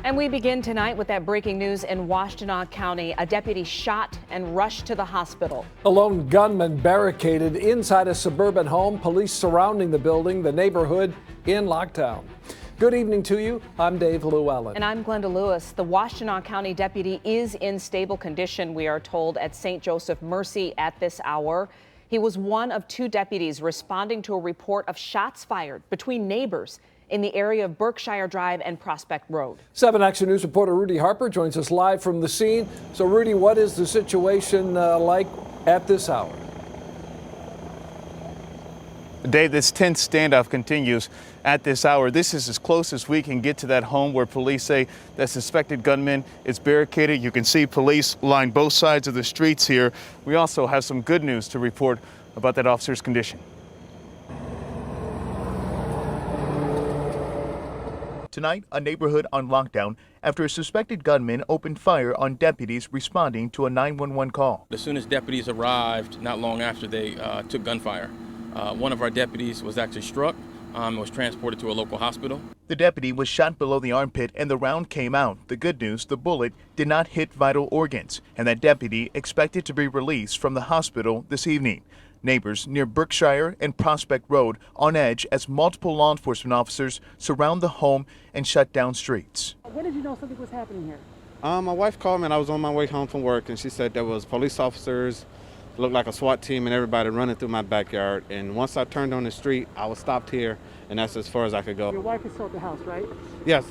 And we begin tonight with that breaking news in Washtenaw County. A deputy shot and rushed to the hospital. A lone gunman barricaded inside a suburban home. Police surrounding the building, the neighborhood in lockdown. Good evening to you. I'm Dave Llewellyn. And I'm Glenda Lewis. The Washtenaw County deputy is in stable condition, we are told, at St. Joseph Mercy at this hour. He was one of two deputies responding to a report of shots fired between neighbors in the area of Berkshire Drive and Prospect Road. 7 Action News reporter Rudy Harper joins us live from the scene. So, Rudy, what is the situation like at this hour? Dave, this tense standoff continues at this hour. This is as close as we can get to that home where police say that suspected gunman is barricaded. You can see police line both sides of the streets here. We also have some good news to report about that officer's condition. Tonight, a neighborhood on lockdown after a suspected gunman opened fire on deputies responding to a 911 call. As soon as deputies arrived, not long after, they took gunfire. One of our deputies was actually struck and was transported to a local hospital. The deputy was shot below the armpit and the round came out. The good news, the bullet did not hit vital organs, and that deputy expected to be released from the hospital this evening. Neighbors near Berkshire and Prospect Road on edge as multiple law enforcement officers surround the home and shut down streets. When did you know something was happening here? My wife called me and I was on my way home from work, and she said there was police officers, looked like a SWAT team, and everybody running through my backyard. And once I turned on the street, I was stopped here, and that's as far as I could go. Your wife is still at the house, right? Yes,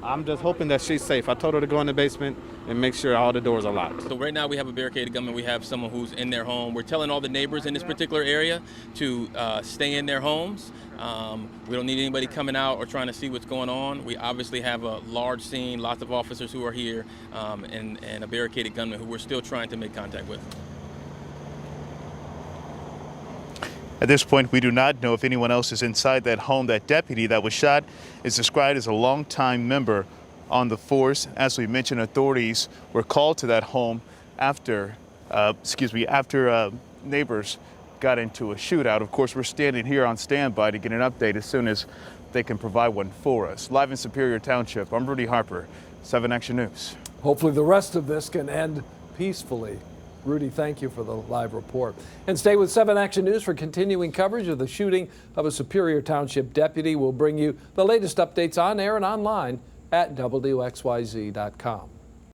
I'm just hoping that she's safe. I told her to go in the basement and make sure all the doors are locked. So right now we have a barricaded gunman. We have someone who's in their home. We're telling all the neighbors in this particular area to stay in their homes. We don't need anybody coming out or trying to see what's going on. We obviously have a large scene, lots of officers who are here, and a barricaded gunman who we're still trying to make contact with. At this point, we do not know if anyone else is inside that home. That deputy that was shot is described as a longtime member on the force. As we mentioned, authorities were called to that home after neighbors got into a shootout. Of course, we're standing here on standby to get an update as soon as they can provide one for us. Live in Superior Township, I'm Rudy Harper, 7 Action News. Hopefully the rest of this can end peacefully. Rudy, thank you for the live report. And stay with 7 Action News for continuing coverage of the shooting of a Superior Township deputy. We'll bring you the latest updates on air and online at WXYZ.com.